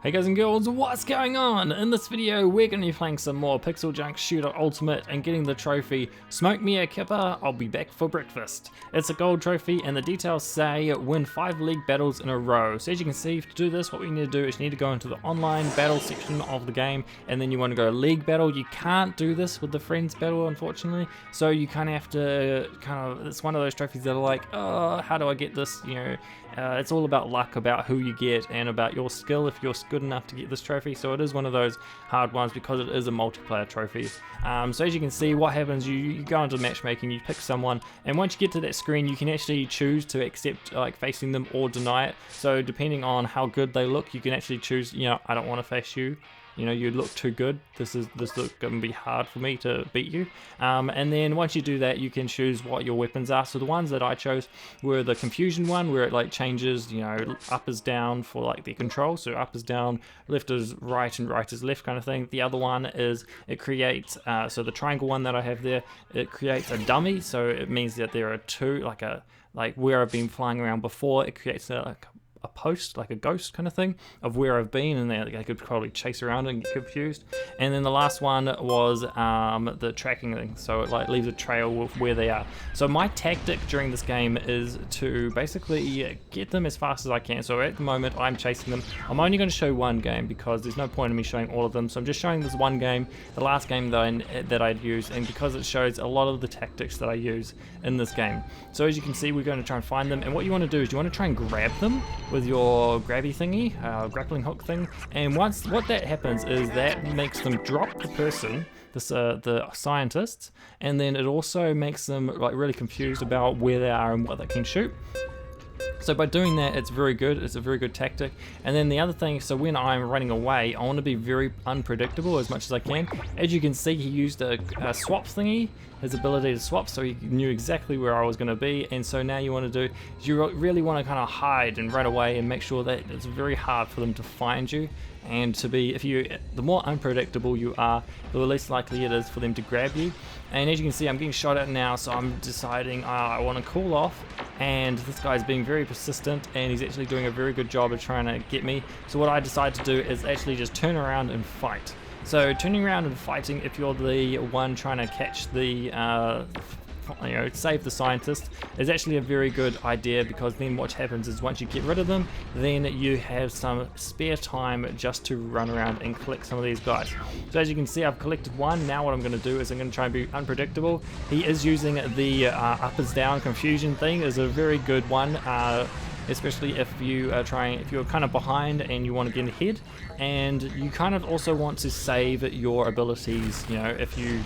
Hey guys and girls, what's going on? In this video we're going to be playing some more PixelJunk Shooter Ultimate and getting the trophy Smoke Me a Kipper, I'll be back for breakfast. It's a gold trophy and the details say win 5 league battles in a row. So as you can see, to do this what we need to do is you need to go into the online battle section of the game and then you want to go league battle. You can't do this with the friends battle unfortunately, so you kind of have to it's one of those trophies that are like, oh, how do I get this, you know. It's all about luck, about who you get and about your skill if you're good enough to get this trophy. So it is one of those hard ones because it is a multiplayer trophy. So as you can see, what happens, you go into matchmaking, you pick someone, and once you get to that screen you can actually choose to accept like facing them or deny it. So depending on how good they look, you can actually choose, you know, I don't want to face you. You know, you look too good. This look going to be hard for me to beat you. And then once you do that, you can choose what your weapons are. So the ones that I chose were the confusion one, where it like changes, you know, up is down for like the control. So up is down, left is right, and right is left kind of thing. The other one is it creates, so the triangle one that I have there, it creates a dummy. So it means that there are two, like where I've been flying around before, it creates a post, like a ghost kind of thing of where I've been, and they could probably chase around and get confused. And then the last one was the tracking thing, so it like leaves a trail with where they are. So my tactic during this game is to basically get them as fast as I can. So at the moment I'm chasing them. I'm only going to show one game because there's no point in me showing all of them, so I'm just showing this one game, the last game that I'd used, and because it shows a lot of the tactics that I use in this game. So as you can see, we're going to try and find them, and what you want to do is you want to try and grab them with your grabby thingy, grappling hook thing, and what that happens is that makes them drop the person, the scientists, and then it also makes them like really confused about where they are and what they can shoot. So by doing that, it's very good. It's a very good tactic. And then the other thing, so when I'm running away, I want to be very unpredictable as much as I can. As you can see, he used a swap thingy, his ability to swap, so he knew exactly where I was going to be. And so now you want to do is you really want to kind of hide and run away and make sure that it's very hard for them to find you. And to be, the more unpredictable you are, the less likely it is for them to grab you. And as you can see, I'm getting shot at now, so I'm deciding I want to cool off. And this guy's being very persistent, and he's actually doing a very good job of trying to get me. So what I decide to do is actually just turn around and fight. So turning around and fighting, if you're the one trying to catch the save the scientist, is actually a very good idea, because then what happens is once you get rid of them, then you have some spare time just to run around and collect some of these guys. So as you can see, I've collected one. Now what I'm going to do is I'm going to try and be unpredictable. He is using the up is down confusion thing, is a very good one, especially if you are if you're kind of behind and you want to get ahead, and you kind of also want to save your abilities. You know, if you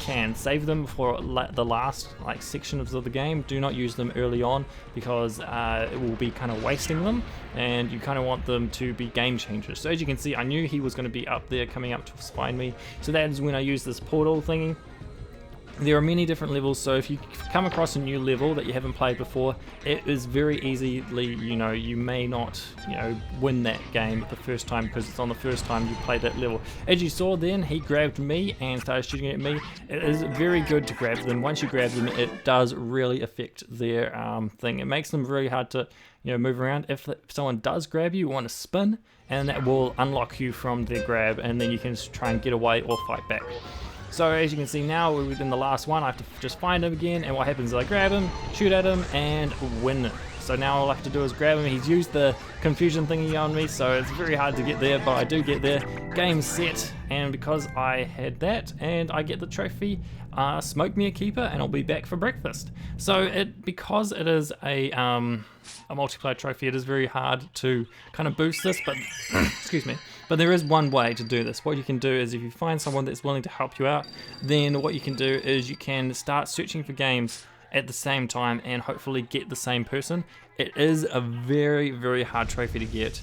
can save them for the last like sections of the game. Do not use them early on, because it will be kind of wasting them, and you kind of want them to be game changers. So as you can see, I knew he was going to be up there coming up to find me, so that is when I use this portal thingy. There are many different levels, so if you come across a new level that you haven't played before, it is very easily, you know, you may not, you know, win that game the first time because it's on the first time you played that level. As you saw then, he grabbed me and started shooting at me. It is very good to grab them. Once you grab them, it does really affect their thing. It makes them very hard to, you know, move around. If someone does grab you, you want to spin, and that will unlock you from their grab, and then you can try and get away or fight back. So as you can see now, we're within the last one. I have to just find him again, and what happens is I grab him, shoot at him, and win. So now all I have to do is grab him. He's used the confusion thingy on me, so it's very hard to get there, but I do get there. Game set, and because I had that, and I get the trophy, Smoke Me a Keeper, and I'll be back for breakfast. So because it is a multiplayer trophy, it is very hard to kind of boost this, but excuse me. But there is one way to do this. What you can do is, if you find someone that's willing to help you out, then what you can do is you can start searching for games at the same time and hopefully get the same person. It is a very, very hard trophy to get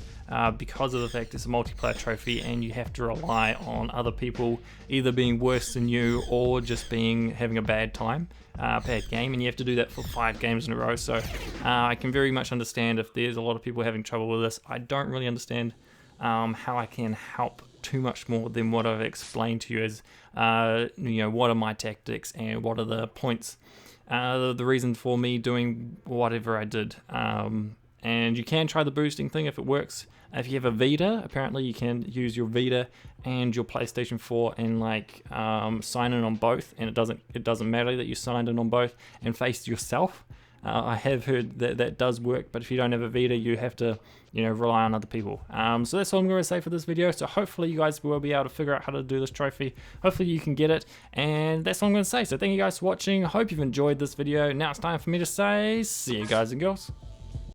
because of the fact it's a multiplayer trophy and you have to rely on other people either being worse than you or just having a bad time, bad game, and you have to do that for 5 games in a row. So I can very much understand if there's a lot of people having trouble with this. I don't really understand how I can help too much more than what I've explained to you as, you know, what are my tactics and what are the points, the reason for me doing whatever I did. And you can try the boosting thing if it works. If you have a Vita, apparently you can use your Vita and your PlayStation 4 and like sign in on both, and it doesn't matter that you signed in on both and face yourself. I have heard that that does work, but if you don't have a Vita, you have to, you know, rely on other people. So that's all I'm going to say for this video. So hopefully you guys will be able to figure out how to do this trophy. Hopefully you can get it, and that's all I'm going to say. So thank you guys for watching. I hope you've enjoyed this video. Now it's time for me to say, see you guys and girls.